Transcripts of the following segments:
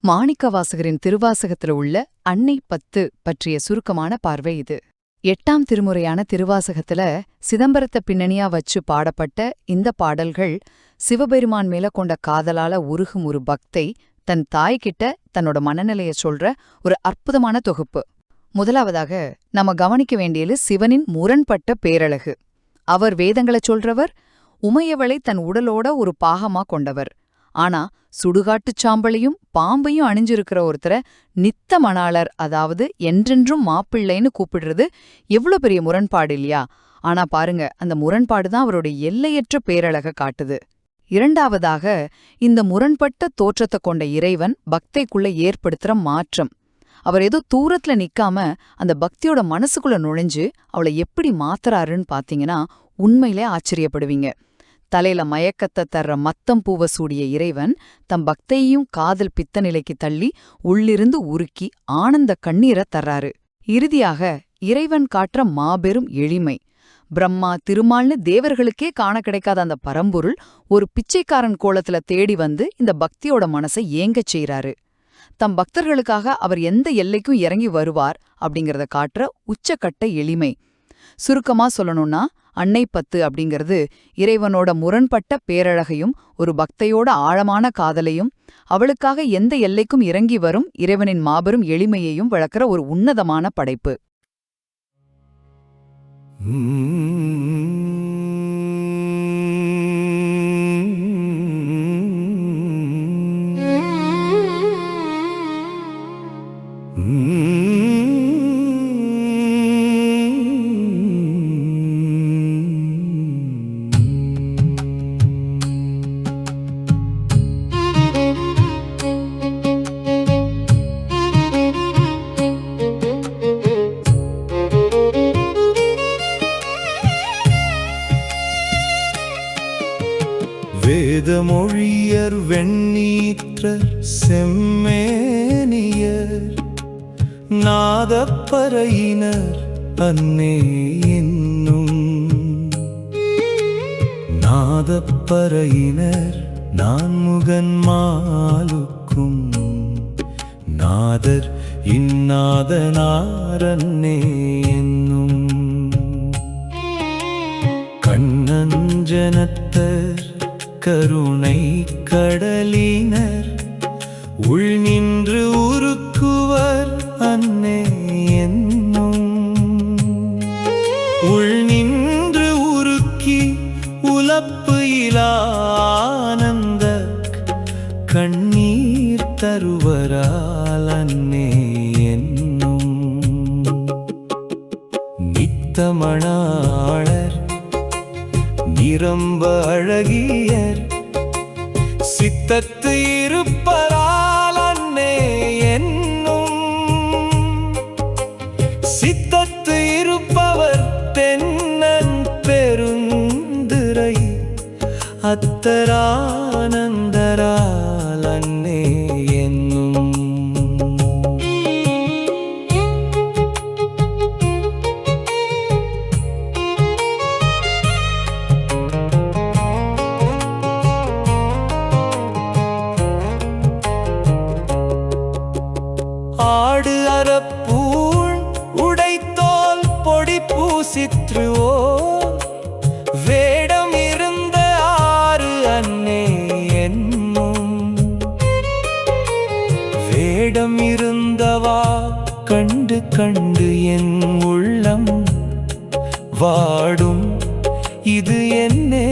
மாணிக்கவாசகரின் திருவாசகத்துல உள்ள அன்னை 10 பற்றிய சுருக்கமான பார்வை இது. 8ஆம் திருமுறையான திருவாசகத்துல சிதம்பரத்தை பின்னணியா வச்சு பாடப்பட்ட இந்த பாடல்கள் சிவபெருமான் மேல கொண்ட காதலால உருகும் ஒரு பக்தை தன் தாய்கிட்ட தன்னோட மனநிலைய சொல்ற ஒரு அற்புதமான தொகுப்பு. முதலாவதாக நம்ம கவனிக்க வேண்டியது சிவனின் முரண்பட்ட பேரழகு. அவர் வேதங்களை சொல்றவர், உமையவளை தன் உடலோட ஒரு பாகமா கொண்டவர். ஆனா சுடுகாட்டுச் சாம்பலையும் பாம்பையும் அணிஞ்சிருக்கிற ஒருத்தரை நித்த மணாளர், அதாவது என்றென்றும் மாப்பிள்ளைன்னு கூப்பிடுறது எவ்வளோ பெரிய முரண்பாடு இல்லையா? ஆனா பாருங்க, அந்த முரண்பாடுதான் அவருடைய எல்லையற்ற பேரழக காட்டுது. இரண்டாவதாக, இந்த முரண்பட்ட தோற்றத்தை கொண்ட இறைவன் பக்தைக்குள்ள ஏற்படுத்துற மாற்றம். அவர் ஏதோ தூரத்துல நிக்காம அந்த பக்தியோட மனசுக்குள்ள நுழைஞ்சு அவளை எப்படி மாத்துறாருன்னு பாத்தீங்கன்னா உண்மையிலே ஆச்சரியப்படுவீங்க. தலையில மயக்கத்தை தர்ற மத்தம் பூவ சூடிய இறைவன் தம் பக்தையையும் காதல் பித்த நிலைக்கு தள்ளி உள்ளிருந்து உருக்கி ஆனந்த கண்ணீரை தர்றாரு. இறுதியாக இறைவன் காட்டுற மாபெரும் எளிமை. பிரம்மா திருமால்னு தேவர்களுக்கே காண கிடைக்காத அந்த பரம்பொருள் ஒரு பிச்சைக்காரன் கோலத்துல தேடி வந்து இந்த பக்தியோட மனசை ஏங்கச் செய்றாரு. தம் பக்தர்களுக்காக அவர் எந்த எல்லைக்கும் இறங்கி வருவார் அப்படிங்கறத காட்டுற உச்சக்கட்ட எளிமை. சுருக்கமா சொல்லணும்னா, அன்னை 10 அப்படிங்கிறது இறைவனோட முரண்பட்ட பேரழகையும் ஒரு பக்தையோட ஆழமான காதலையும் அவளுக்காக எந்த எல்லைக்கும் இறங்கி வரும் இறைவனின் மாபெரும் எளிமையையும் விளக்குற ஒரு உன்னதமான படைப்பு. வேதமொழியர் வெண்ணீற்றர் செம்மேனியர் நாதப்பறையினர் அன்னே என்னும் நாதப்பறையினர் நான்முகன் மாலுக்கும் நாதர் இந்நாதனாரன்னே என்னும் கண்ணஞ்சனத்தர் கருணை கடலினர் உள் நின்று உருக்குவர் அன்னே என்னும் உள் நின்று உருக்கி உலப்பு இலானந்த கண்ணீர் தருவரால் அன்னே என்னும் நித்தமணாளர் நிரம்ப அழகியர் சித்தத்து இருப்பரால் அன்னே என்னும் சித்தத்து இருப்பவர் தென்னன் பெருந்துரை அத்தரானந்தரால் அன்னே என்னும் ஆடு அறப்பூள் உடைத்தோல் பொடி பூசிற்றுவோ வேடம் இருந்த ஆறு அன்னே என்னும் வேடம் இருந்தவா கண்டு கண்டு என் உள்ளம் வாடும் இது என்னே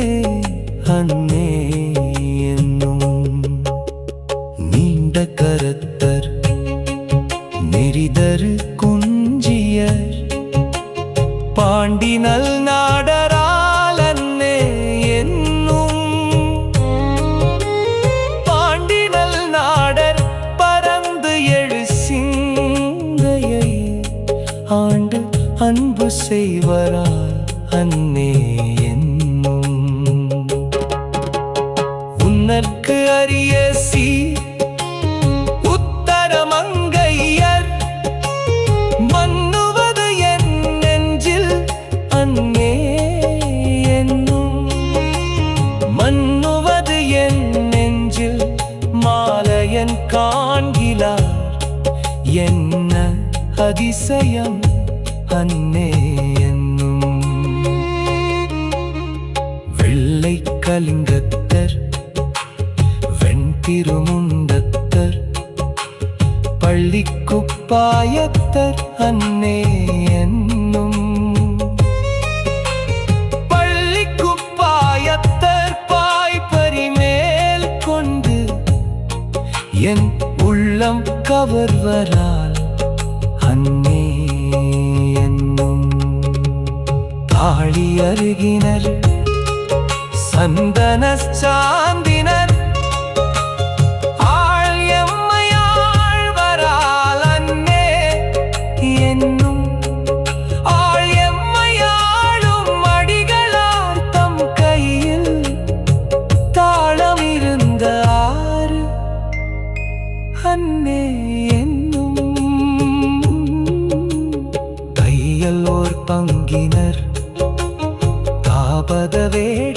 அன்னே என்னும் நீண்ட கரத்தர் நெறிதரு குஞ்சியர் பாண்டினல் நாடரால் அன்னே என்னும் பாண்டினல் நாடர் பரந்து எழு சிங்கையை ஆண்டு அன்பு செய்வரால் அன்னே என்னும் உன்னற்கு அரிய சி மன்னுவது என் நெஞ்சில் மாலையன் காண்கி என்ன அதிசயம் அன்னே என்னும் வெள்ளை கலிங்கத்தர் வெண்திருமுண்டத்தர் பள்ளிக்குப்பாயத்தர் அன்னே என்னும் பள்ளிக்குப்பாயத்தர் பாய்பரி மேல் கொண்டு என் உள்ளம் கவர்வரால் அன்னே என்னும் தாழி அருகினர் சந்தன சாந்தினர் ஆழ்யம்மையாழ்வரால் அன்னே என்னும் ஆழ்யம்மையாளும் அடிகளார் தம் கையில் தாளம் இருந்த ஆறு அன்னே என்னும் தையல் ஓர் பங்கினர் தாபத வேட